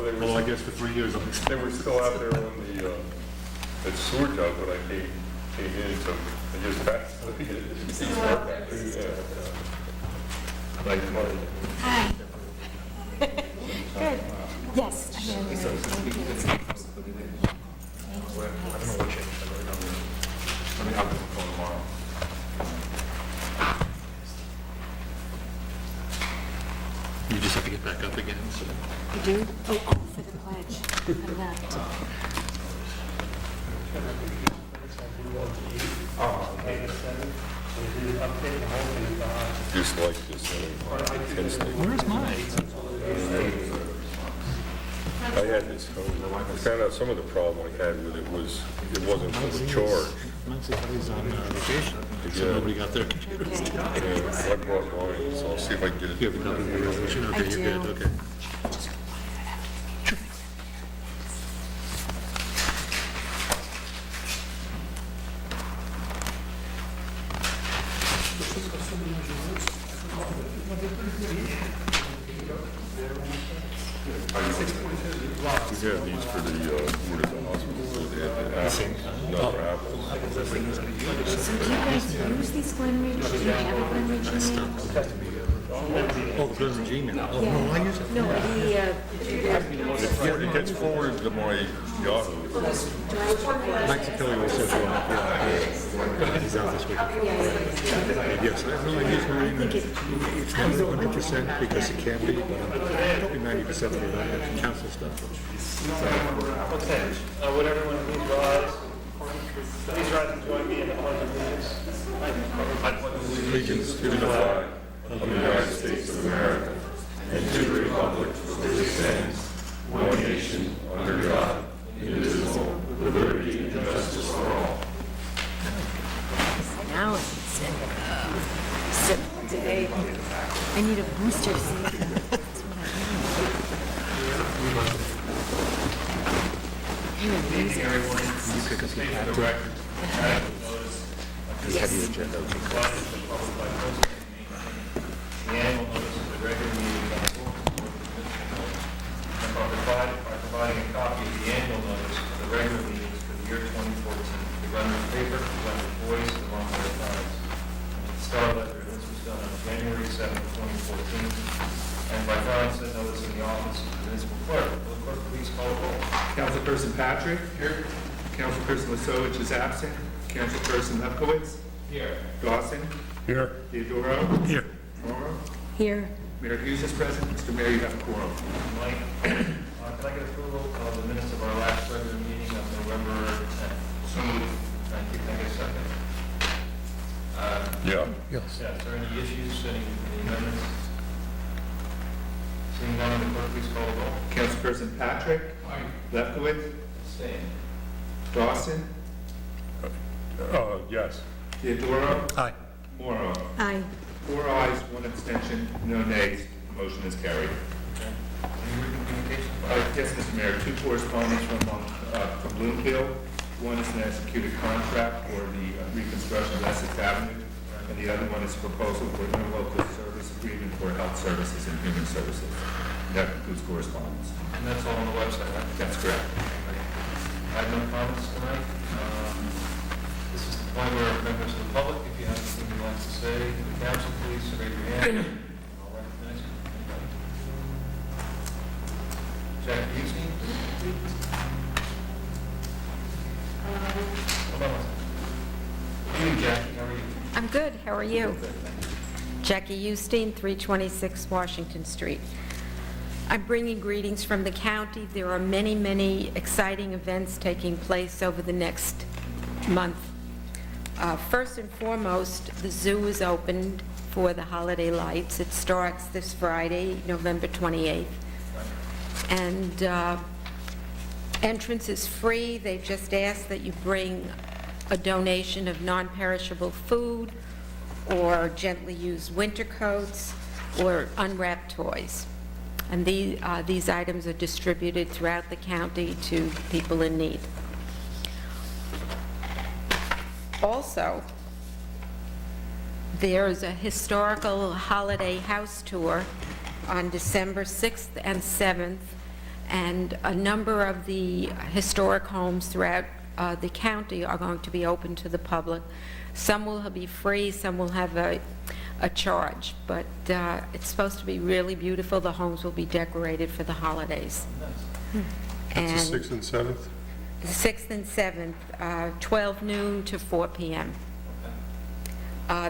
they were. Well, I guess for 3 years, I'm They were still out there on the, at sewer job when I came in, so I just passed. Like money. Hi. Good. Yes, I am. I don't know what changed. I really don't know. I mean, I'll give them a call tomorrow. You just have to get back up again, so. You do? Oh, for the pledge. I'm not. Just like this intensely. Where's mine? I had this home. I found out some of the problem I had with it was it wasn't fully charged. Mine's he's on vacation, so Yeah. nobody got their computers. Okay. Yeah, I brought mine, so I'll see if I can get it. You have a copy of the resolution? Okay, you're good, do. okay. Yeah, these for the, what is the hospital, for the apples. No, for apples. So do you guys use these Glen Ridge? Do you have a Glen Ridge email? Oh, the Glen Ridge. Oh, no, I use it. No, It gets forwarded to my Yahoo. Mike Kelly will set you up, yeah. He's out this week. Yes, I have no idea if it's not 100% because it can be, but probably 90% of the council stuff. Okay, would everyone please rise and join me in the pledge of allegiance? Allegiance to the flag of the United States of America and to the republic for which it stands, one nation, under God, indivisible, with liberty and justice for all. now it's simple today. I need a booster seat. That's what I need. Evening, everyone. You pick us State up for the record, adequate notice of Heavy agenda. provided to the public by posting the annual notice of the regular meeting on the bulletin board of the municipal and by providing a copy of the annual notice of the regular meetings for the year 2014, the Glenwood paper, the Glenwood Voice, the Longmore Times, and the Star Letter. This was done on January 7, 2014, and by filing said notice in the office of the municipal clerk. Will the clerk please call the roll? Councilperson Patrick? Here. Councilperson Lesovich is absent. Councilperson Lefkowitz? Here. Dawson? Here. Theodoro? Here. Morrow? Here. Mayor Hughes is present. Mr. Mayor, you have a quorum. Mike, can I get approval of the minutes of our last regular meeting of November 10th? So moved. Thank you. Can I get a second? Yeah. Yes. Yeah, is there any issues, any amendments? Seeing none, the clerk please call the roll. Councilperson Patrick? Lefkowitz? Stay. Dawson? Yes. Theodoro? Aye. Morrow? Aye. 4 ayes, 1 abstention, no nays. Motion is carried. Any written communication? Yes, Mr. Mayor, 2 correspondence from Bloomfield. One is an executed contract for the reconstruction of Essex Avenue, and the other one is a proposal for an interlocal service agreement for health services and human services. That concludes correspondence. And that's all on the website, right? That's correct. I have no comments tonight. This is the point where members of the public, if you have anything you'd like to say to the council, please raise your hand. I'll recognize you. Anybody? Jack Busey? Hold on one second. Good evening, Jackie. How are you? I'm good. How are you? Jackie Eustein, 326 Washington Street. I'm bringing greetings from the county. There are many, many exciting events taking place over the next month. First and foremost, the zoo is opened for the holiday lights. It starts this Friday, November 28th. And entrance is free. They've just asked that you bring a donation of non-perishable food or gently used winter coats or unwrapped toys. And these items are distributed throughout the county to people in need. Also, there's a historical holiday house tour on December 6th and 7th And a number of the historic homes throughout the county are going to be open to the public. Some will be free, some will have a charge, but it's supposed to be really beautiful. The homes will be decorated for the holidays. That's the And 6th and 7th? the 6th and 7th, 12 noon to 4 p.m.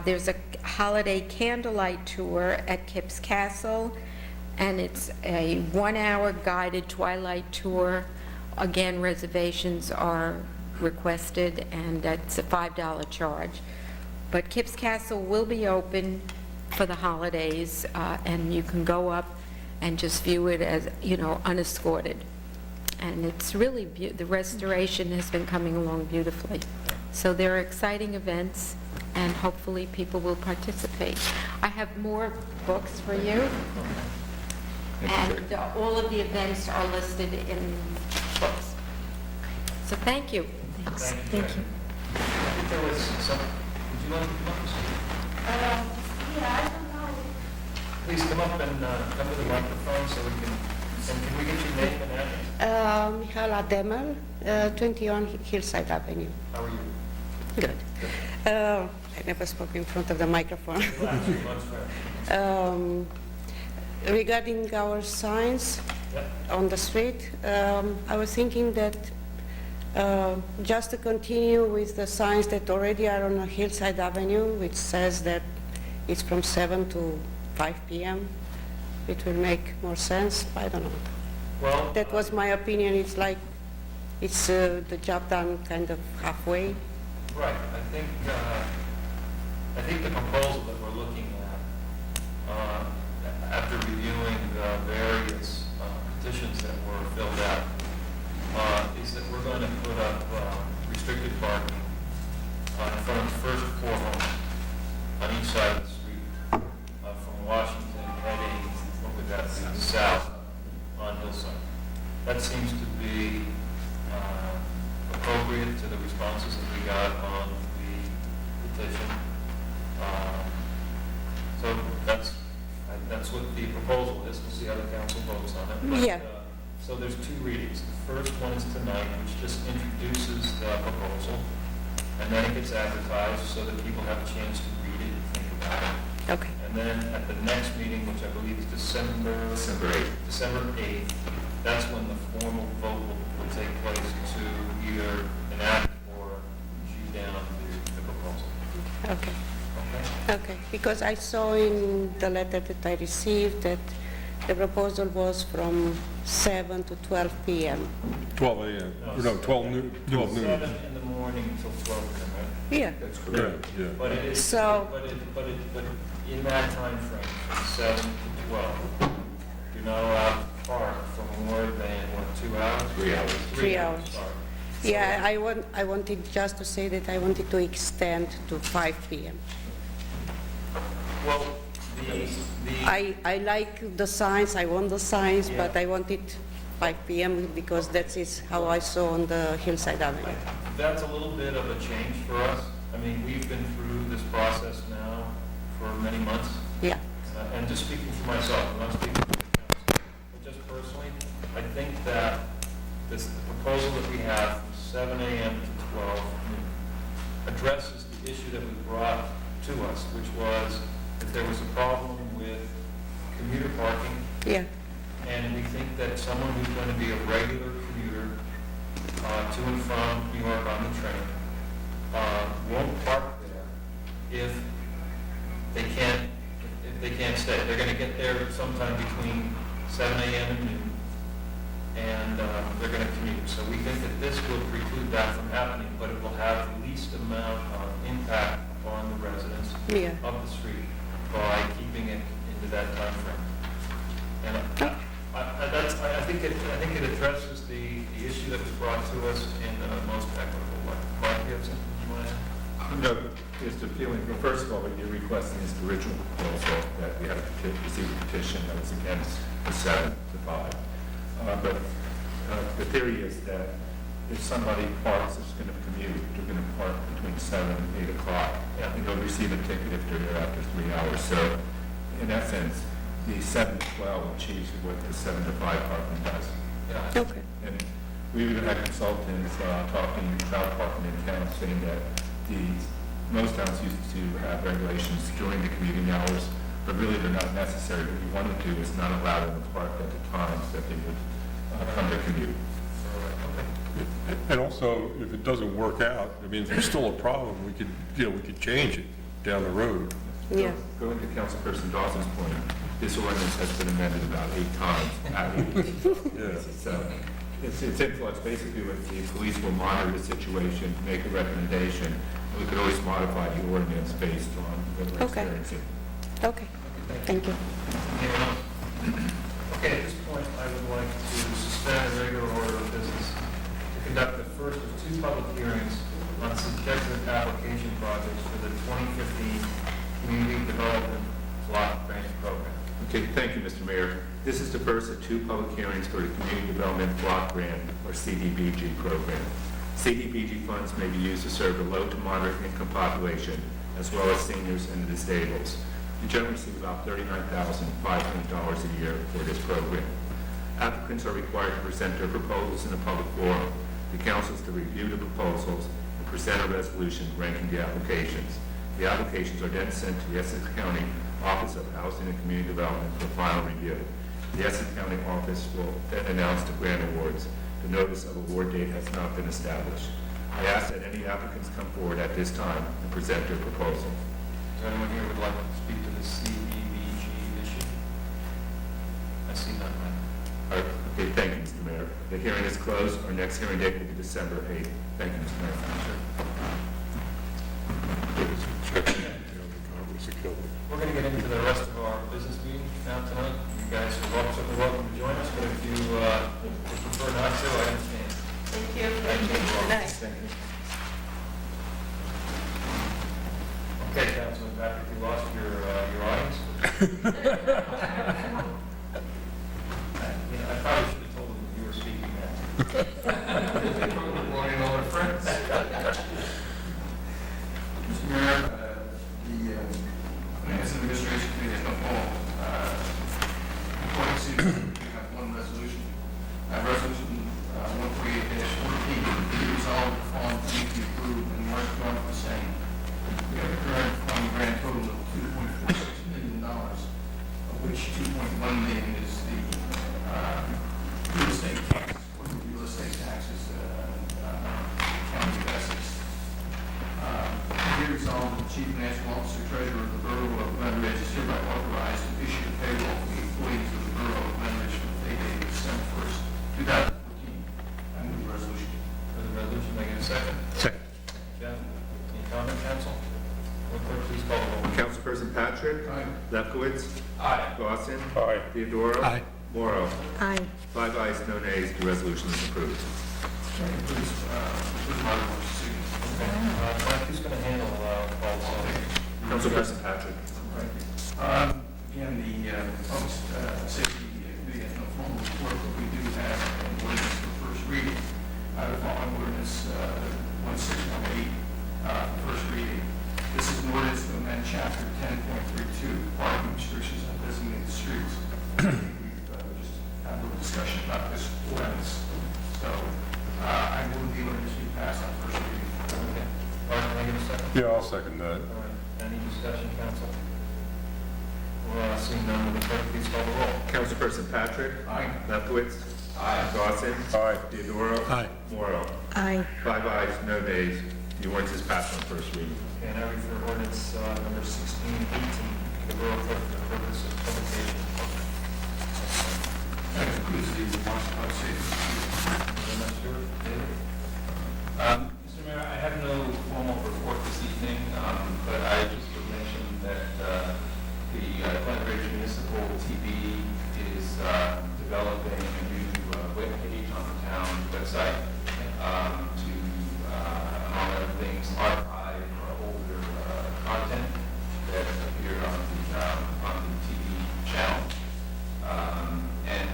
There's a holiday candlelight tour at Kipps Castle, and it's a 1-hour guided twilight tour. Again, reservations are requested, and that's a $5 charge. But Kipps Castle will be open for the holidays, and you can go up and just view it as, unescorted. And it's really, the restoration has been coming along beautifully. So there are exciting events, and hopefully people will participate. I have more books for you, and all of the events are listed in books. So thank you. Thanks. Thank you. I think there was some, did you want to come up and speak? Yeah, I don't know. Please come up and come to the microphone so we can we get your name and address? Michaela Demel, 21 Hillside Avenue. How are you? Good. I never spoke in front of the microphone. Last 3 months, right? Regarding our signs Yep. on the street, I was thinking that just to continue with the signs that already are on Hillside Avenue, which says that it's from 7 to 5 p.m., it will make more sense. I don't know. Well, That was my opinion. It's like, it's the job done kind of halfway. right. I think the proposal that we're looking at, after reviewing the various petitions that were filled out, is that we're going to put up restricted parking in front of the first 4 homes on each side of the street, from Washington heading, what would that be, south on Hillside. That seems to be appropriate to the responses that we got on the petition. So that's what the proposal is. We'll see how the council votes on it. But, Yeah. so there's 2 readings. The first one is tonight, which just introduces the proposal, and then it gets advertised so that people have a chance to read it and think about it. Okay. And then at the next meeting, which I believe is December 8th, that's when the formal vote will take place to either enact or shoot down the proposal. Okay. Okay? Okay, because I saw in the letter that I received that the proposal was from 7 to 12 p.m. 12 a.m. No, 12 noon. 12 noon. 7 in the morning until 12 p.m., right? Yeah, That's correct. Yeah. But it is, So- but in that time frame, from 7 to 12, you're not allowed to park for more than, 2 hours? 3 hours. 3 hours. Sorry. Yeah, I wanted just to say that I wanted to extend to 5 p.m. Well, I like the signs, I want the signs, but I want it 5 p.m. because that is how I saw on the Hillside Avenue. that's a little bit of a change for us. I mean, we've been through this process now for many months. Yeah, And just speaking for myself, I'm not speaking for the council, but just personally, I think that the proposal that we have from 7 a.m. to 12 noon addresses the issue that was brought to us, which was that there was a problem with commuter parking, yeah, and we think that someone who's going to be a regular commuter to and from New York on the train won't park there if they can't stay. They're going to get there sometime between 7 a.m. and noon, and they're going to commute. So we think that this will preclude that from happening, but it will have the least amount of impact on the residents yeah. of the street by keeping it into that time frame. And I think it addresses the issue that was brought to us in the most equitable way. Mark, you have something you want to add? No, just a feeling, well, first of all, what you're requesting is the original proposal that we had received a petition that was against the 7 to 5. But the theory is that if somebody parks, is going to commute, they're going to park between 7 and 8 o'clock. Yeah. And they'll receive a ticket if they're there after 3 hours. So in essence, the 7 to 12 achieves what the 7 to 5 parking does. Got it. Okay. And we even had consultants talking about parking in town, saying that most towns used to have regulations during the commuting hours, but really they're not necessary. What you want to do is not allow them to park at the times that they would come to commute. And also, if it doesn't work out, I mean, if there's still a problem, we could change it down the road. Yeah. Going to Councilperson Dawson's point, this ordinance has been amended about 8 times. Yeah. So it's influenced basically with the police will monitor the situation, make a recommendation, and we could always modify the ordinance based on what we're Okay. experiencing. Okay, thank you. Anyone else? Okay, at this point, I would like to suspend the regular order of business to conduct the first of 2 public hearings on subjective application projects for the 2015 Community Development Block Grant Program. Okay, thank you, Mr. Mayor. This is the first of 2 public hearings for the Community Development Block Grant, or CDBG program. CDBG funds may be used to serve the low to moderate income population, as well as seniors and the disabled. We generally receive about $39,500 a year for this program. Applicants are required to present their proposals in a public forum. The council is to review the proposals and present a resolution ranking the applications. The applications are then sent to the Essex County Office of Housing and Community Development for final review. The Essex County Office will then announce the grant awards. The notice of award date has not been established. I ask that any applicants come forward at this time and present their proposal. Is there anyone here who would like to speak to the CDBG issue? I see none. All right, okay, thank you, Mr. Mayor. The hearing is closed. Our next hearing date will be December 8th. Thank you, Mr. Mayor. We're going to get into the rest of our business meeting now tonight. You guys are certainly welcome to join us, but if you prefer not to, I understand. Thank you. Thank you. Good night. Thank you. Okay, Councilman Patrick, you lost your audience. I probably should have told them you were speaking now. Morning, all our friends. Mr. Mayor, the Finance and Administration Committee has no poll. According to, we have one resolution. Resolution 148-14, be resolved the following things be approved and marked on the same. We have a current fund grant total of $2.46 million, of which $2.1 million is the real estate taxes, County of Essex. Be resolved that the Chief Financial Officer Treasurer of the Borough of Glen is hereby authorized to issue the payroll for the employees of the Borough of Glen for the pay date of December 1st, 2014. I move the resolution. For the resolution, may I get a second? Second. Jeff, any comment, council? Will clerk please call the roll? Councilperson Patrick? Aye. Lefkowitz? Aye. Dawson? Aye. Theodora? Aye. Morrow? Aye. 5 ayes, no nays. The resolution is approved. Please, my remarks, signature. Mike, who's going to handle all the... Councilperson Patrick? Again, the Public Safety Committee has no formal report, but we do have an ordinance for first reading. I would follow ordinance 1618 for first reading. This is an ordinance to amend chapter 10.32, parking restrictions on designated streets. We've just had a little discussion about this ordinance. So I move the ordinance be passed on first reading. Okay. Art, can I get a second? Yeah, I'll second that. All right. Any discussion, council? Seeing none, will the clerk please call the roll? Councilperson Patrick? Aye. Lefkowitz? Aye. Dawson? Aye. Theodora? Aye. Morrow? Aye. 5 ayes, no nays. The ordinance is passed on first reading. Okay, now refer ordinance number 1618 to the Borough Clerk for the purpose of publication. That concludes the remarks about safety. Mr. Mayor, I have no formal report this evening, but I just would mention that the Glen Ridge Municipal TV is developing a new web page on the town website to, among other things, archive older content that appeared on the TV channel. And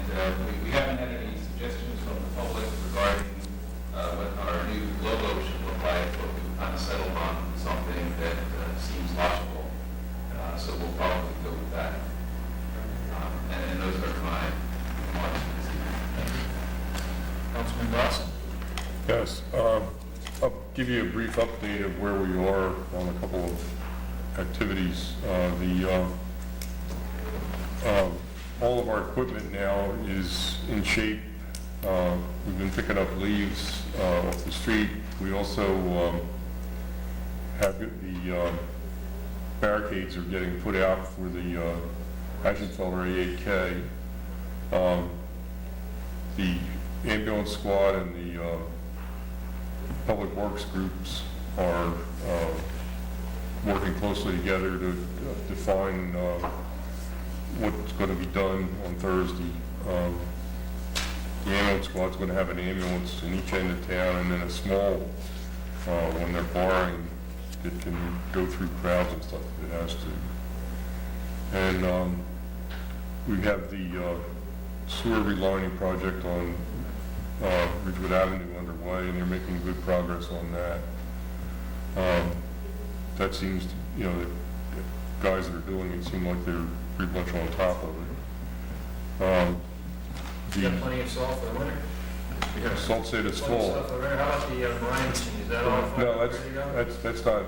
we haven't had any suggestions Councilman Dawson? Yes, I'll give you a brief update of where we are on a couple of activities. All of our equipment now is in shape. We've been picking up leaves off the street. We also have the barricades are getting put out for the Ashenfelder A8K. The ambulance squad and the public works groups are working closely together to define what's going to be done on Thursday. The ambulance squad's going to have an ambulance in each end of town, and then a small, when they're barring, it can go through crowds and stuff if it has to. And we have the sewer relining project on Ridgewood Avenue underway, and they're making good progress on that. That seems to, the guys that are doing it seem like they're pretty much on top of it. You got plenty of salt for the winter? Yeah, Salt State is Plenty of full. stuff for the winter. How about the brine machine? Is that all? No, ready to go? that's not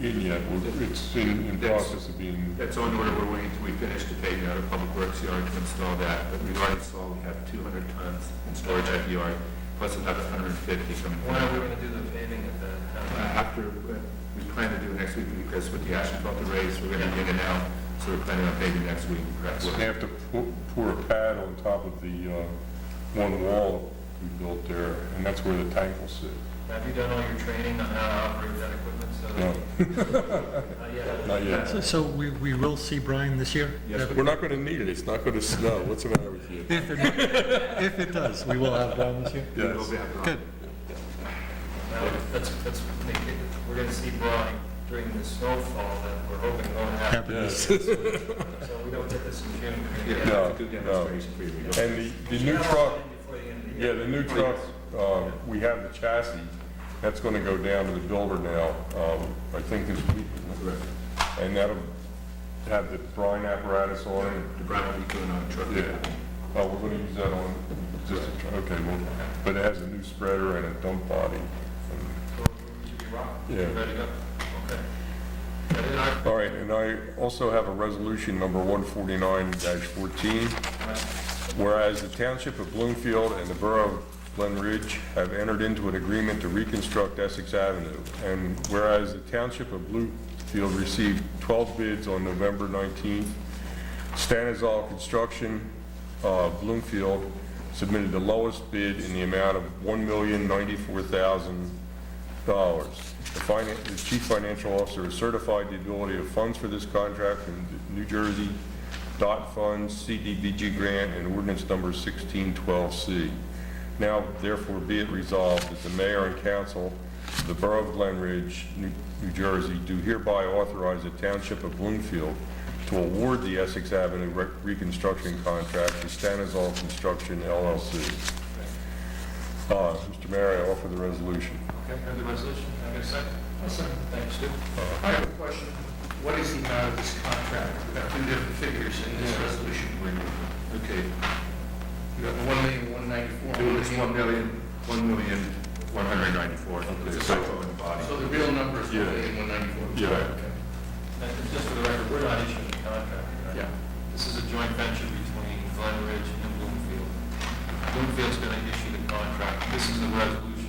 in yet. It's in process of being, That's on order. We're waiting until we finish the paving out of Public Works yard to install that. But we've already installed, we have 200 tons in storage at the yard, plus another 150 coming. When are we going to do the paving at the town? After, we plan to do it next week because with the asphalt raise, we're going to be digging out. So we're planning on paving next week. they have to pour a pad on top of the one wall we built there, and that's where the tank will sit. Have you done all your training on how to operate that equipment? So No, yet. not yet. So we will see Brian this year? Yes, We're not going to need it. It's not going to snow. What's the matter with you? If it does, we will have Brian this year? Yes. Good. Now, we're going to see brine during the snowfall that we're hoping won't happen. Yes. So we don't get this in June. We're gonna get No, Good no. demonstration for you. And the it new truck, before the end of the yeah, year. the new truck, we have the chassis. That's going to go down to the builder now, I think this week. isn't it? And that'll have the brine apparatus on it. The brine will be going on the truck. Yeah. Oh, we're going to use that on, just, okay, well, but it has a new spreader and a dump body. So we should be rocking. Yeah. Ready to go? Okay. That is our- All right, and I also have a resolution number 149-14. Whereas the Township of Bloomfield and the Borough of Glen Ridge have entered into an agreement to reconstruct Essex Avenue, and whereas the Township of Bloomfield received 12 bids on November 19th, Stanizal Construction Bloomfield submitted the lowest bid in the amount of $1,094,000. The Chief Financial Officer has certified the ability of funds for this contract from New Jersey DOT funds, CDBG grant, and ordinance number 1612C. Now, therefore, be it resolved that the mayor and council of the Borough of Glen Ridge, New Jersey, do hereby authorize the Township of Bloomfield to award the Essex Avenue reconstruction contract to Stanizal Construction LLC. Mr. Mayor, I offer the resolution. Okay, have the resolution. Have a second? Thanks, Stu. I have a question. What is the amount of this contract? We've got two different figures in this resolution. Okay. You got 1,194,000. It was 1,194,000. It's a typo in the body. So the real number is Yeah. 1,194,000. Yeah. Okay. And just for the record, we're not issuing the contract. right? Yeah. This is a joint venture between Glen Ridge and Bloomfield. Bloomfield's going to issue the contract. This is a resolution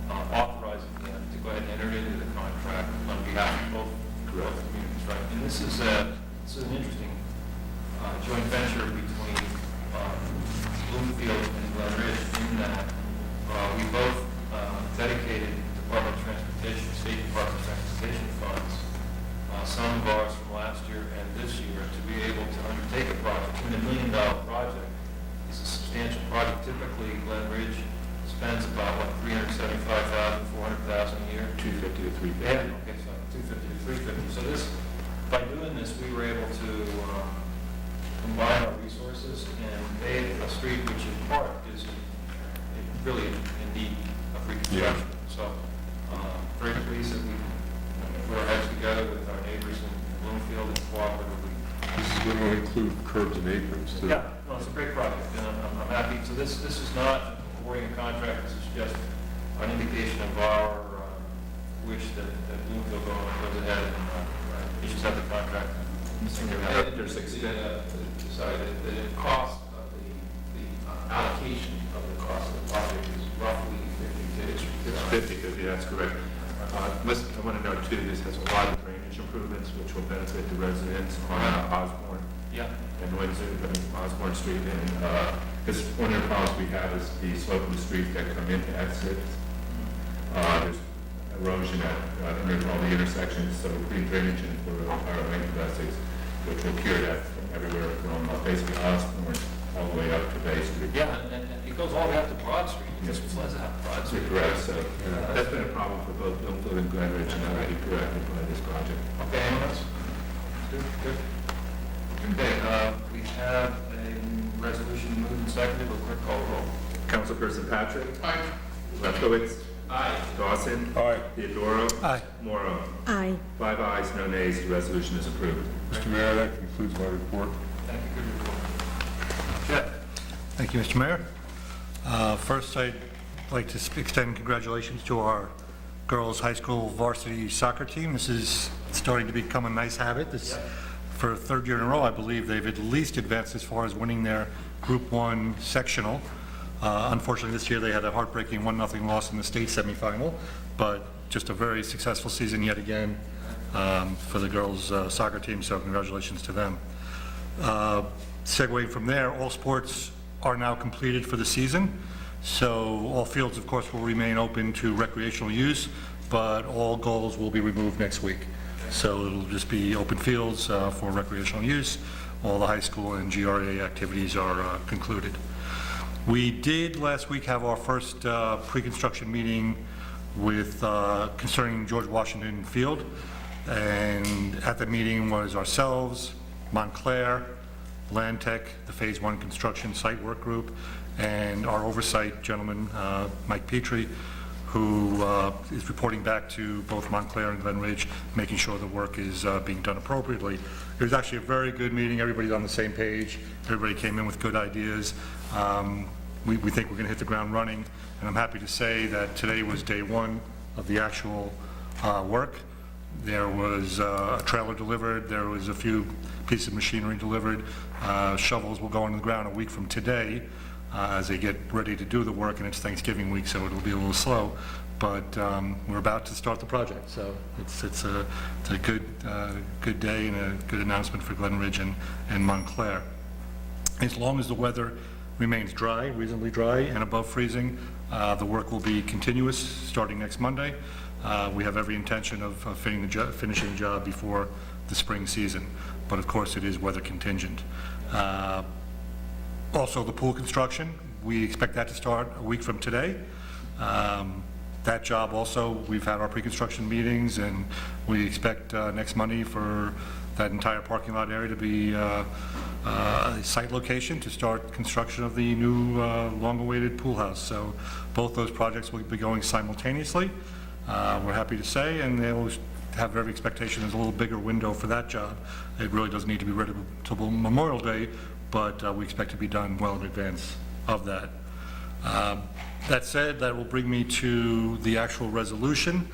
authorizing them to go ahead and enter into the contract on behalf of both communities, right? And this is an interesting joint venture between Bloomfield and Glen Ridge in that we both dedicated Department of Transportation, State Department of Transportation funds, some of ours from last year and this year, to be able to undertake a project. I mean, $1 million project is a substantial project. Typically, Glen Ridge spends about, what, $375,000, $400,000 a year? 250 to 350. Yeah, okay, so 250 to 350. So this, by doing this, we were able to combine our resources and pave a street which in part is really in need of reconstruction. So, very pleased that we put our heads together with our neighbors in Bloomfield and cooperatively. This is going to include curbs and aprons, too. Yeah, no, it's a great project, and I'm happy. So this is not awarding a contract the cost of the allocation of the cost of the project is roughly 50/50. 50/50, that's correct. I want to note too, this has a lot of drainage improvements which will benefit the residents on Osborne Yeah. and Windsor, Osborne Street. And because one of the problems we have is the slope of the street that come into exit. There's erosion at all the intersections, so green drainage in for our lane plastics, which will cure that from everywhere from basically Osborne all the way up to Bay Street. Yeah, and it goes all the way up to Broad Street. Yes. It floods out Broad Street. Correct, so that's been a problem for both Bloomfield and Glen Ridge, and that will be corrected by this project. Okay, anyone else? Good. Okay, we have a resolution moved and seconded. Will clerk call the roll? Councilperson Patrick? Aye. Lefkowitz? Aye. Dawson? Aye. Theodoro? Aye. Morrow? Aye. 5 ayes, no nays, the resolution is approved. Mr. Mayor, that concludes my report. Thank you, good report. Jeff? Thank you, Mr. Mayor. First, I'd like to extend congratulations to our girls' high school varsity soccer team. This is starting to become a nice habit. For a third year in a row, I believe they've at least advanced as far as winning their Group 1 sectional. Unfortunately, this year they had a heartbreaking 1-0 loss in the state semifinal, but just a very successful season yet again for the girls' soccer team, so congratulations to them. Segueing from there, all sports are now completed for the season, so all fields, of course, will remain open to recreational use, but all goals will be removed next week. So it'll just be open fields for recreational use. All the high school and GRA activities are concluded. We did last week have our first pre-construction meeting with concerning George Washington Field, and at the meeting was ourselves, Montclair, Land Tech, the Phase 1 construction site work group, and our oversight gentleman, Mike Petrie, who is reporting back to both Montclair and Glen Ridge, making sure the work is being done appropriately. It was actually a very good meeting. Everybody's on the same page. Everybody came in with good ideas. We think we're going to hit the ground running, and I'm happy to say that today was day one of the actual work. There was a trailer delivered, there was a few pieces of machinery delivered. Shovels will go into the ground a week from today as they get ready to do the work, and it's Thanksgiving week, so it'll be a little slow. But we're about to start the project, so it's a good day and a good announcement for Glen Ridge and Montclair. As long as the weather remains dry, reasonably dry, and above freezing, the work will be continuous starting next Monday. We have every intention of finishing the job before the spring season, but of course it is weather contingent. Also, the pool construction, we expect that to start a week from today. That job also, we've had our pre-construction meetings, and we expect next Monday for that entire parking lot area to be a site location to start construction of the new long-awaited pool house. So both those projects will be going simultaneously. We're happy to say, and they'll have every expectation there's a little bigger window for that job. It really doesn't need to be ready till Memorial Day, but we expect to be done well in advance of that. That said, that will bring me to the actual resolution,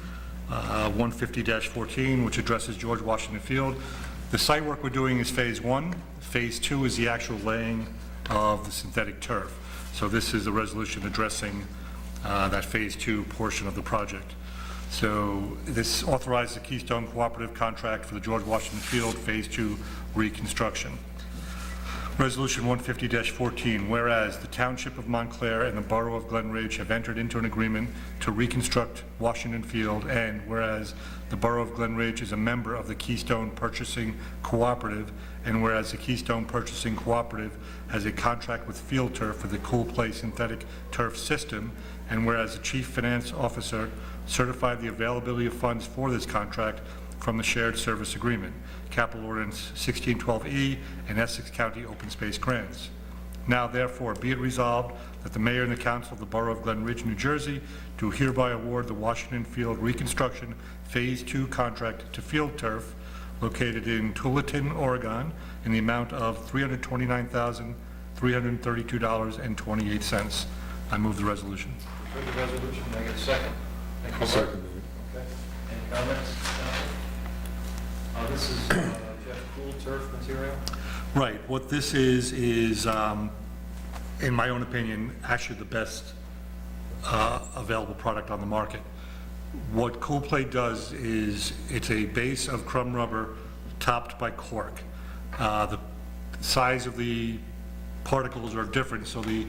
150-14, which addresses George Washington Field. The site work we're doing is Phase 1. Phase 2 is the actual laying of the synthetic turf. So this is a resolution addressing that Phase 2 portion of the project. So this authorizes the Keystone Cooperative contract for the George Washington Field Phase 2 reconstruction. Resolution 150-14, whereas the Township of Montclair and the Borough of Glen Ridge have entered into an agreement to reconstruct Washington Field, and whereas the Borough of Glen Ridge is a member of the Keystone Purchasing Cooperative, and whereas the Keystone Purchasing Cooperative has a contract with Field Turf for the Cool Play synthetic turf system, and whereas the Chief Finance Officer certified the availability of funds for this contract from the shared service agreement, Capital Ordinance 1612E, and Essex County Open Space Grants. Now therefore be it resolved that the Mayor and the Council of the Borough of Glen Ridge, New Jersey, do hereby award the Washington Field Reconstruction Phase 2 contract to Field Turf, located in Tualatin, Oregon, in the amount of $329,332.28. I move the resolution. For the resolution, may I get a second? Thank you, I'll Mark. second Okay. Any comments? This is Jeff Cool turf material? Right, what this is, in my own opinion, actually the best available product on the market. What Cool Play does is, it's a base of crumb rubber topped by cork. The size of the particles are different, so the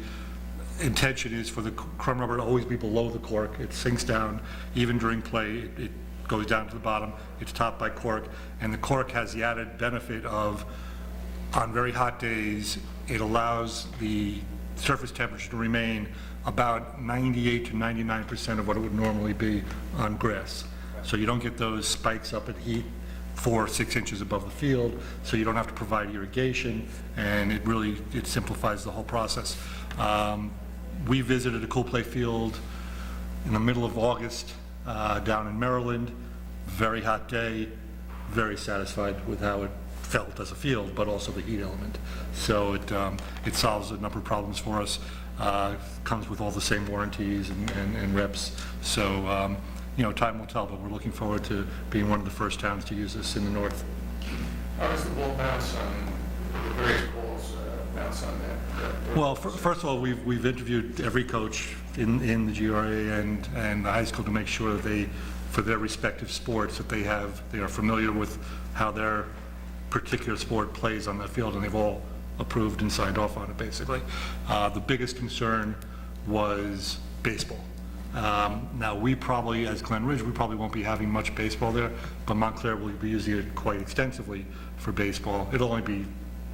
intention is for the crumb rubber to always be below the cork. It sinks down, even during play, it goes down to the bottom, it's topped by cork, and the cork has the added benefit of, on very hot days, it allows the surface temperature to remain about 98 to 99% of what it would normally be on grass. So you don't get those spikes up at heat 4 or 6 inches above the field, so you don't have to provide irrigation, and it simplifies the whole process. We visited a Cool Play field in the middle of August down in Maryland, very hot day, very satisfied with how it felt as a field, but also the heat element. So it solves a number of problems for us. Comes with all the same warranties and reps. So, time will tell, but we're looking forward to being one of the first towns to use this in the north. How does the ball bounce on, the various balls bounce on that? Well, first of all, we've interviewed every coach in the GRA and the high school to make sure that they, for their respective sports, that they are familiar with how their particular sport plays on that field, and they've all approved and signed off on it, basically. The biggest concern was baseball. Now, we probably, as Glen Ridge, we probably won't be having much baseball there, but Montclair will be using it quite extensively for baseball. It'll only be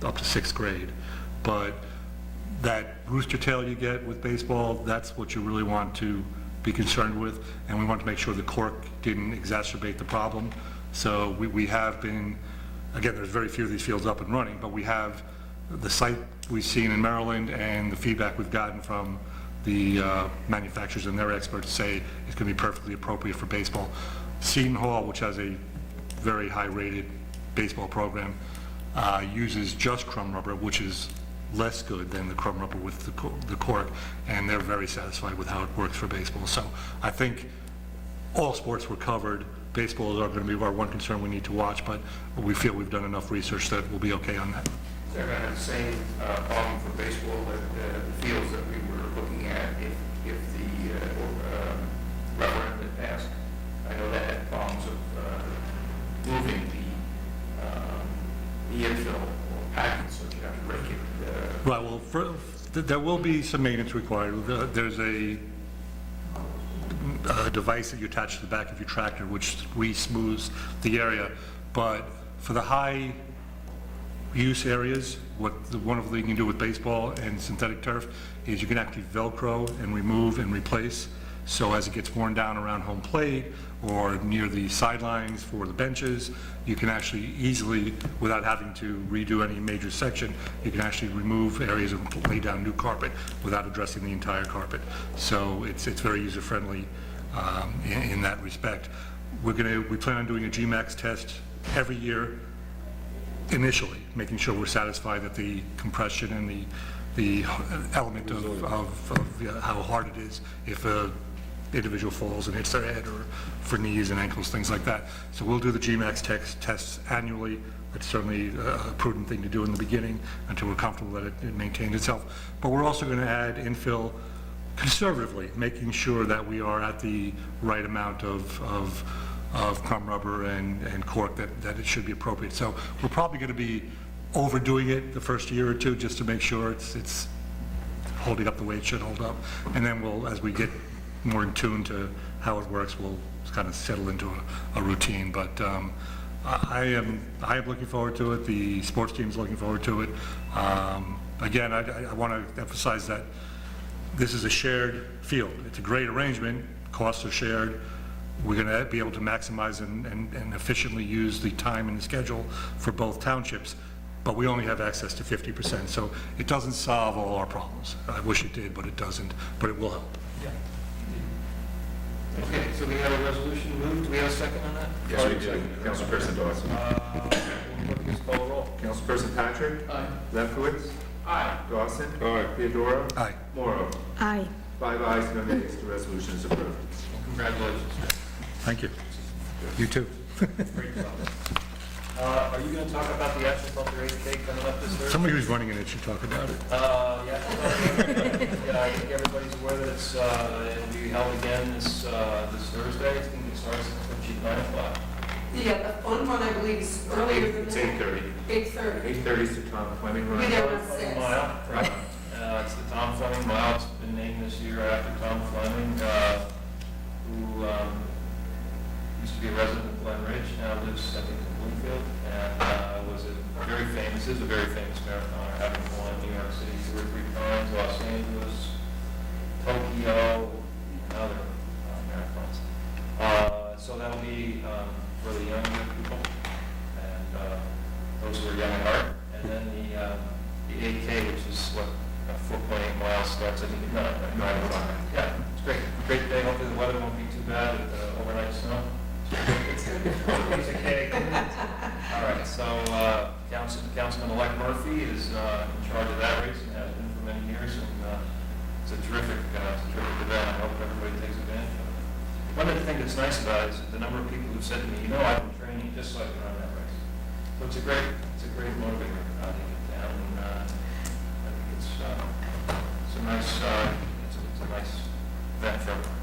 up to 6th grade, but that rooster tail you get with baseball, that's what you really want to be concerned with, and we want to make sure the cork didn't exacerbate the problem. So we have been, again, there's very few of these fields up and running, but we have the site we've seen in Maryland and the feedback we've gotten from the manufacturers and their experts say it's going to be perfectly appropriate for baseball. Seton Hall, which has a very high-rated baseball program, uses just crumb rubber, which is less good than the crumb rubber with the cork, and they're very satisfied with how it works for baseball. So I think all sports were covered. Baseball is going to be our one concern we need to watch, but we feel we've done enough research that we'll be okay on that. They're going to have the same problem for baseball that the fields that we were looking at if the referendum had passed. I know that had problems of moving the infill or packing, so you have to rake it. Right, well, there will be some maintenance required. There's a device that you attach to the back of your tractor which re-smooths the area, but for the high use areas, the wonderful thing you can do with baseball and synthetic turf is you can actually Velcro and remove and replace. So as it gets worn down around home plate or near the sidelines for the benches, you can actually easily, without having to redo any major section, you can actually remove areas and lay down new carpet without addressing the entire carpet. So it's very user-friendly in that respect. We plan on doing a GMAX test every year initially, making sure we're satisfied that the compression and the element of how hard it is if a individual falls and hits their head, or for knees and ankles, things like that. So we'll do the GMAX tests annually. It's certainly a prudent thing to do in the beginning until we're comfortable that it maintains itself. But we're also going to add infill conservatively, making sure that we are at the right amount of crumb rubber and cork, that it should be appropriate. So we're probably going to be overdoing it the first year or two just to make sure it's holding up the way it should hold up. And then we'll, as we get more in tune to how it works, we'll kind of settle into a routine. But I am looking forward to it. The sports team's looking forward to it. Again, I want to emphasize that this is a shared field. It's a great arrangement. Costs are shared. We're going to be able to maximize and efficiently use the time and the schedule for both townships, but we only have access to 50%. So it doesn't solve all our problems. I wish it did, but it doesn't, but it will help. Okay, so we have a resolution moved. Do we have a second on that? Yes, we do. Councilperson Dawson. Please call the roll. Councilperson Patrick. Aye. Lefkowitz. Aye. Dawson. Aye. Theodora. Aye. Morrow. Aye. 5 ayes, no nays. The resolution is approved. Congratulations. Thank you. You too. Great job. Are you going to talk about the astroturf 8K coming up this Thursday? Somebody who's running it should talk about it. Yeah, yeah, I think everybody's aware that it'll be held again this Thursday. It's going to be starting at 9 o'clock. Yeah, the fun one, I believe, is earlier than It's that. 8:30. 8:30. 8:30 is the Tom Fleming Be run. there around Fleming 6. Mile, right. It's the Tom Fleming Mile. It's been named this year after Tom Fleming, who used to be a resident of Glen Ridge, now lives, I think, in Bloomfield, and was a very famous, is a very famous marathoner, having won New York City 2 or 3 times, Los Angeles, Tokyo, and other marathons. So that'll be for the younger people, and those who are young at heart. And then the 8K, which is what, 4.8 miles, starts at 9 o'clock. Yeah, it's great. Great day. Hopefully the weather won't be too bad with overnight snow. It's good. Piece of cake. All right, so Councilman-elect Murphy is in charge of that race and has been for many years, and it's a terrific event. I hope everybody takes advantage of it. One of the things that's nice about it is the number of people who said to me, I've been training just so I can run that race. So it's a great motivator to get down, and I think it's a nice event for everyone.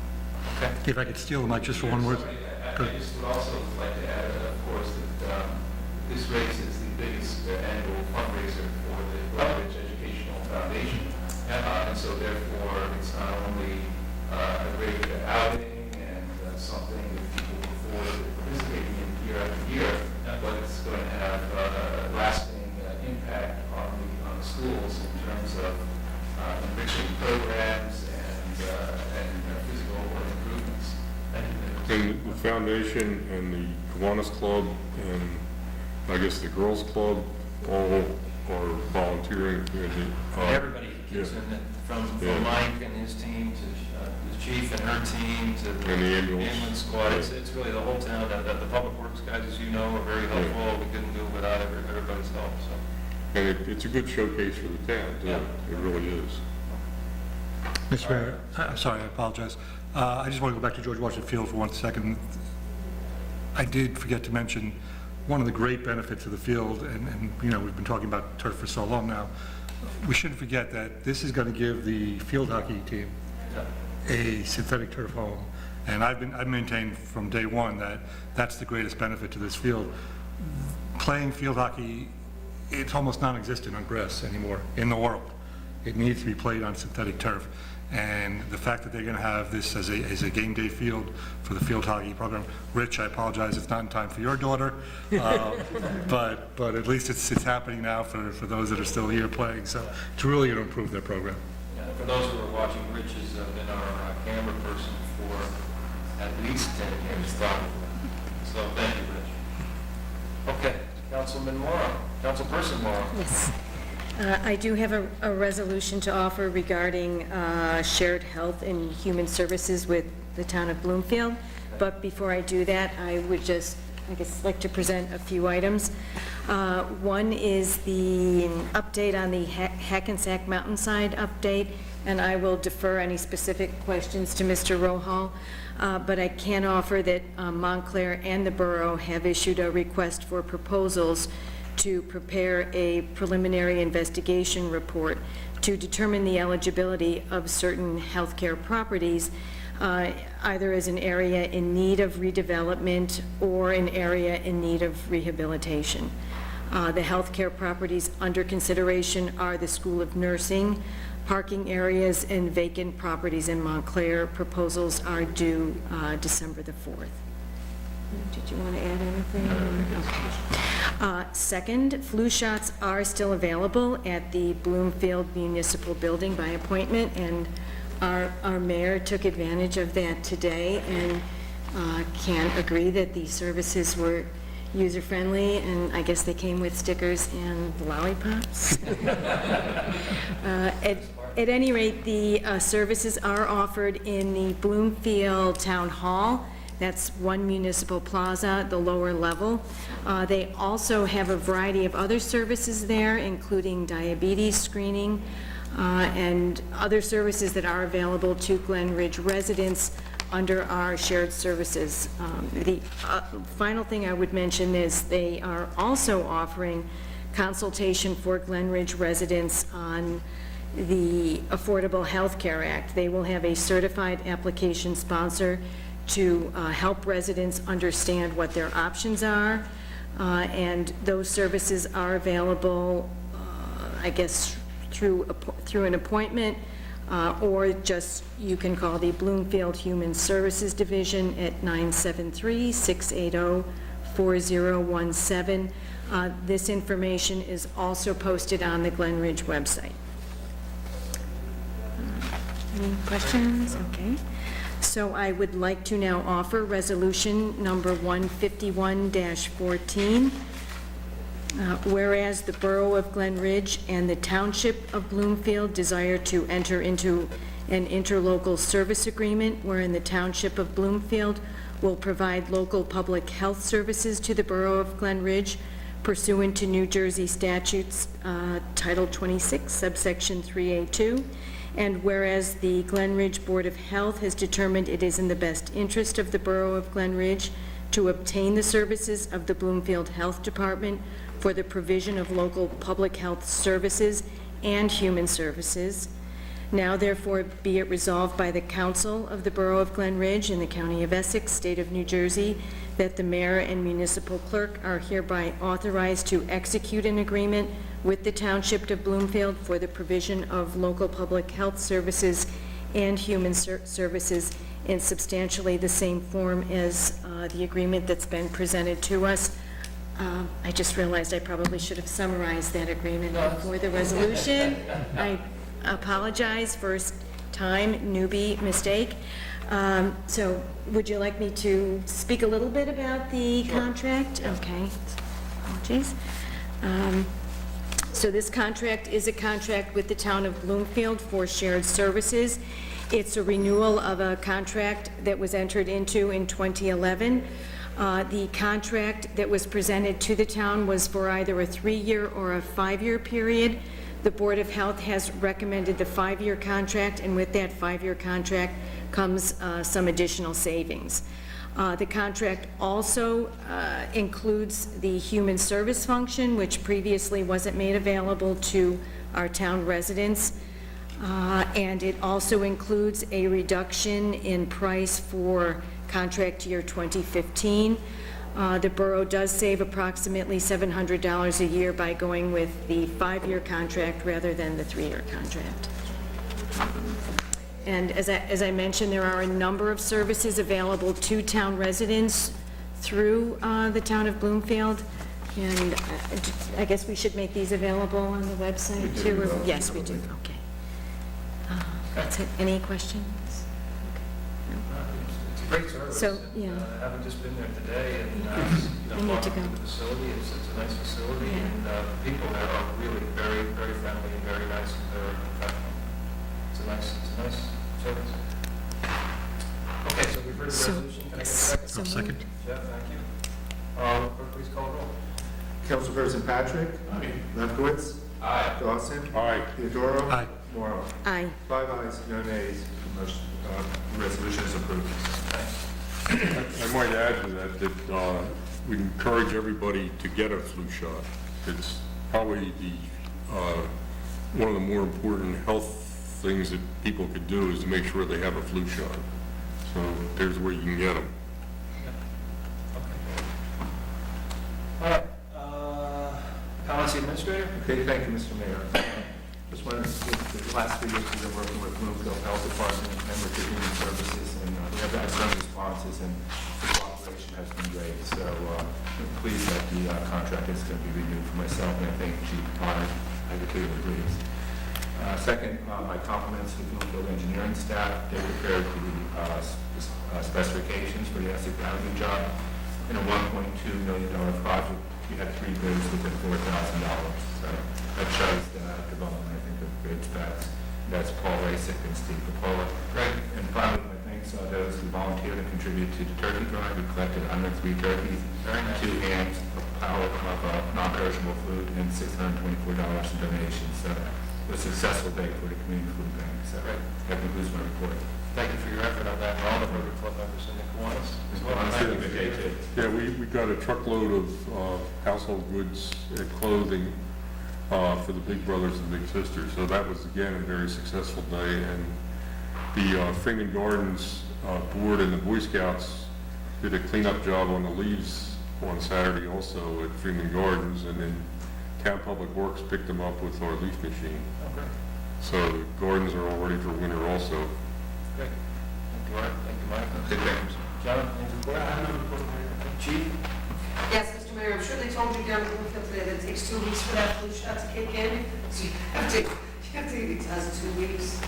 Okay. If I could steal the mic just for one word. I just would also like to add, of course, that this race is the biggest annual fundraiser for the Borough Educational Foundation. And so therefore, it's not only a great outing and something that people look forward to participating in year after year, but it's going to have a lasting impact on the schools in terms of enriching programs and physical improvements. And the foundation and the Kiwanis Club and I guess the Girls Club all are volunteering. Everybody gets in it, from Mike and his team to the chief and her team to the And the ambulance. squad. It's really the whole town. The public works guys, as you know, are very helpful. We couldn't do it without everybody's help. So. And it's a good showcase for the town, too. Yeah. It really is. Mr. Mayor, sorry, I apologize. I just want to go back to George Washington Field for 1 second. I did forget to mention one of the great benefits of the field, and we've been talking about turf for so long now. We shouldn't forget that this is going to give the field hockey team a synthetic turf home. And I've maintained from day one that that's the greatest benefit to this field. Playing field hockey, it's almost non-existent on grass anymore in the world. It needs to be played on synthetic turf. And the fact that they're going to have this as a game day field for the field hockey program. Rich, I apologize, it's not in time for your daughter, but at least it's happening now for those that are still here playing. So it's really going to improve their program. Yeah, for those who are watching, Rich has been our camera person for at least 10 years, probably. So thank you, Rich. Okay, Councilman Morrow, Councilperson Morrow. Yes. I do have a resolution to offer regarding shared health and human services with the town of Bloomfield. But before I do that, I would just, I guess, like to present a few items. One is the update on the Hackensack Mountainside update, and I will defer any specific questions to Mr. Rohal. But I can offer that Montclair and the Borough have issued a request for proposals to prepare a preliminary investigation report to determine the eligibility of certain healthcare properties, either as an area in need of redevelopment or an area in need of rehabilitation. The healthcare properties under consideration are the School of Nursing, parking areas, and vacant properties in Montclair. Proposals are due December the 4th. Did you want to add anything? Okay. Second, flu shots are still available at the Bloomfield Municipal Building by appointment, and our mayor took advantage of that today and can agree that the services were user-friendly, and I guess they came with stickers and lollipops. At any rate, the services are offered in the Bloomfield Town Hall. That's one municipal plaza, the lower level. They also have a variety of other services there, including diabetes screening and other services that are available to Glen Ridge residents under our shared services. The final thing I would mention is they are also offering consultation for Glen Ridge residents on the Affordable Health Care Act. They will have a certified application sponsor to help residents understand what their options are, and those services are available, I guess, through an appointment, or just, you can call the Bloomfield Human Services Division at 973-680-4017. This information is also posted on the Glen Ridge website. Any questions? Okay. So I would like to now offer resolution number 151-14. Whereas the Borough of Glen Ridge and the Township of Bloomfield desire to enter into an interlocal service agreement wherein the Township of Bloomfield will provide local public health services to the Borough of Glen Ridge pursuant to New Jersey statutes, Title 26, subsection 3A2. And whereas the Glen Ridge Board of Health has determined it is in the best interest of the Borough of Glen Ridge to obtain the services of the Bloomfield Health Department for the provision of local public health services and human services. Now therefore be it resolved by the Council of the Borough of Glen Ridge in the County of Essex, State of New Jersey, that the mayor and municipal clerk are hereby authorized to execute an agreement with the Township of Bloomfield for the provision of local public health services and human services in substantially the same form as the agreement that's been presented to us. I just realized I probably should have summarized that agreement before the resolution. I apologize, first time, newbie mistake. So would you like me to speak a little bit about the contract? Okay, apologies. So this contract is a contract with the town of Bloomfield for shared services. It's a renewal of a contract that was entered into in 2011. The contract that was presented to the town was for either a 3-year or a 5-year period. The Board of Health has recommended the 5-year contract, and with that 5-year contract comes some additional savings. The contract also includes the human service function, which previously wasn't made available to our town residents. And it also includes a reduction in price for contract year 2015. The borough does save approximately $700 a year by going with the 5-year contract rather than the 3-year contract. And as I mentioned, there are a number of services available to town residents through the town of Bloomfield. And I guess we should make these available on the website too? Or- Yes, we do, okay. That's it. Any questions? It's a great service. So, yeah. I haven't just been there today, and, I need walked to go. through the facility, it's a nice facility, Yeah. and people there are really very, very friendly and very nice, and very professional. It's a nice service. Okay, so we've heard the So- resolution, can I get a second? so Second. moved. Jeff, thank you. Clerk, please call the roll. Councilperson Patrick? Lefkowitz? Aye. Dawson? Aye. Theodoro? Aye. Morrow? Aye. 5 ayes, no nays. The motion, resolution is approved. I might add to that, we encourage everybody to get a flu shot. It's probably one of the more important health things that people could do is to make sure they have a flu shot. So there's where you can get them. All right, comments, the administrator? Okay, thank you, Mr. Mayor. Just wanted to say that the last 3 years we've been working with Bloomfield Health Department and with the Human Services, and we have had some responses, and the cooperation has been great. So I'm pleased that the contract is going to be renewed for myself, and I think Chief Bonner, I completely agrees. Second, my compliments to the Bloomfield engineering staff. They prepared the specifications for the Essex Avenue job. In a $1.2 million project, we had 3 bids within $4,000. So that shows the development, I think, of great specs. That's Paul Rasick and Steve Capola. Great. And finally, my thanks to those who volunteered and contributed to the turkey drive. We collected 103 turkeys, Very nice. 2 hams, a power of non-perishable food, and $624 in donations. So it was a successful day for the community food bank. So Great. that concludes my report. Thank you for your effort on that, and all the road Mr. Nicolas as well. Thank you, JT. Yeah, we got a truckload of household goods and clothing for the big brothers and big sisters. So that was, again, a very successful day. And the Freeman Gardens Board and the Boy Scouts did a cleanup job on the leaves on Saturday also at Freeman Gardens. And then Town Public Works picked them up with our leaf machine. Okay, So the gardens are all ready for winter also. great. Thank you, Art. Thank you, Mike. Okay, thanks. John, any report? Chief? Yes, Mr. Mayor, I'm sure they told you down in Bloomfield today that it takes 2 weeks for that flu shot to kick in. So you have to, it has 2 weeks.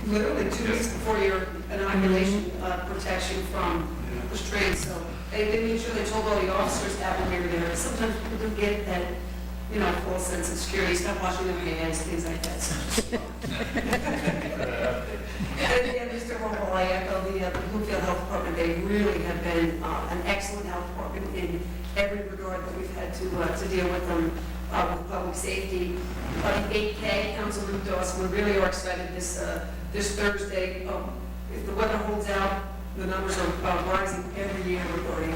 Literally 2 weeks before your inoculation protection from the strain. So they made sure they told all the officers that when they were there. Sometimes people do get that, you know, false sense of security, stop washing their hands, things like that. So and Mr. Romo, I echo the Bloomfield Health Department. They really have been an excellent health department in every regard that we've had to deal with them with public safety. The 8K, Councilman Dawson, we really are excited this Thursday. If the weather holds out, the numbers are rising every year regarding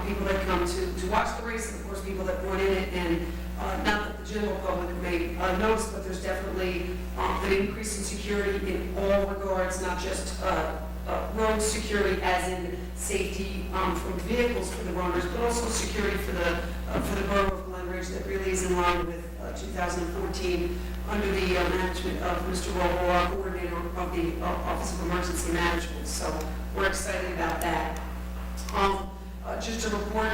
people that come to watch the race, and of course people that run in it, and not that the general public may notice, but there's definitely an increase in security in all regards, not just road security as in safety from vehicles for the runners, but also security for the Borough of Glen that really is in line with 2014 under the management of Mr. Roll, coordinator of the Office of Emergency Management. So we're excited about that. Just a report,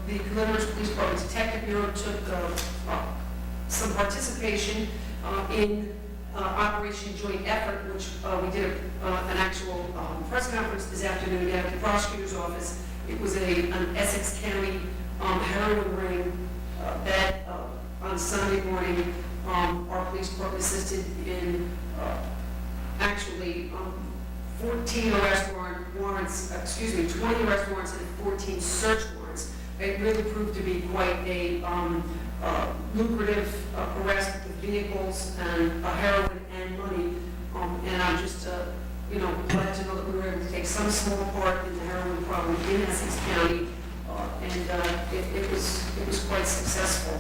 the Glen Police Department Detective Bureau took some participation in Operation Joint Effort, which we did an actual press conference this afternoon at the prosecutor's office. It was an Essex County heroin ring that on Sunday morning our police department assisted in actually 14 arrest warrants, 20 arrest warrants and 14 search warrants. It really proved to be quite a lucrative arrest with vehicles and heroin and money. And I'm just, glad to know that we were able to take some small part in the heroin problem in Essex County, and it was quite successful.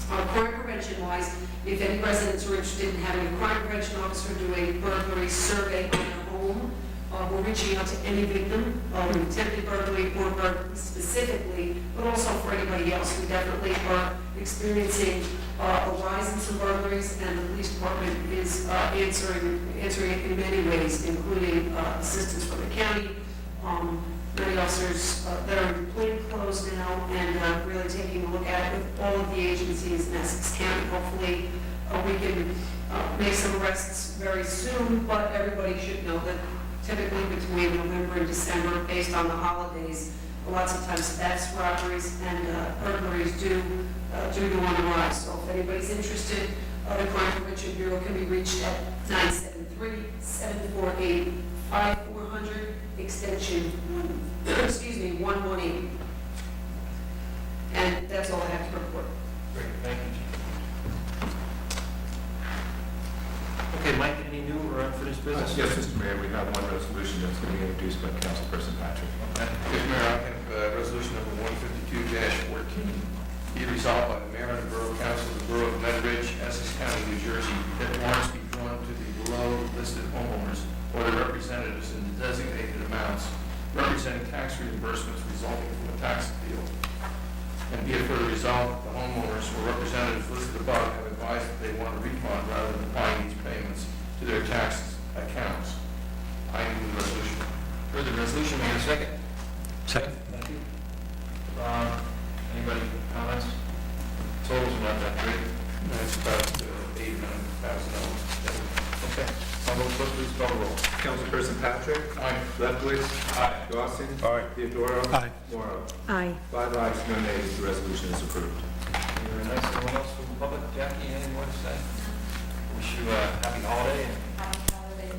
Crime prevention-wise, if any residents are interested in having a crime prevention officer do a burglary survey on their home, we're reaching out to any victim, attempted burglary or burglary specifically, but also for anybody else who definitely are experiencing a rise in some burglaries, and the police department is answering it in many ways, including assistance from the county, many officers that are in plain clothes now, and really taking a look at it with all of the agencies in Essex County. Hopefully, we can make some arrests very soon, but everybody should know that typically between November and December, based on the holidays, lots of times thefts, robberies, and burglaries do go on the rise. So if anybody's interested, the Crime Prevention Bureau can be reached at 973-748-5400, extension 118. And that's all I have to report. Great, thank you, Chief. Okay, Mike, any new or unfinished business? Yes, Mr. Mayor, we have one resolution that's going to be introduced by Councilperson Patrick. Okay. Mr. Mayor, I have resolution number 152-14. Be resolved by the Mayor and the Borough Council of the Borough of Glen Ridge, Essex County, New Jersey, that warrants be drawn to the below listed homeowners or their representatives in the designated amounts representing tax reimbursements resulting from a tax appeal. And be it further resolved that the homeowners or representatives listed above have advised that they want a refund rather than applying these payments to their tax accounts. I move the resolution. Heard the resolution, may I have a second? Second. Thank you. Anybody comments? Totals are not that great. That's about $8,000 to $9,000. Okay. All those clerk, please call the roll. Councilperson Patrick. Aye. Lefkowitz. Aye. Dawson. Aye. Theodora. Aye. Morrow. Aye. 5 ayes, no nays, the resolution is approved. Thank you very nice. Anyone else from the public? Jackie, any more to say? Wish you a happy holiday. Happy holiday to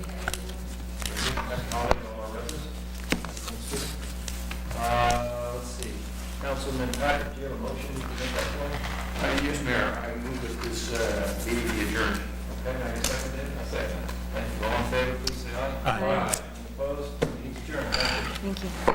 all our residents. Let's see. Councilman Patrick, do you have a motion to make that point? Yes, Mayor, I move that this meeting be adjourned. Okay, now you second it? I second. Thank you. All in favor, please say aye. Aye. Opposed? Meeting's adjourned. Thank you. Thank you.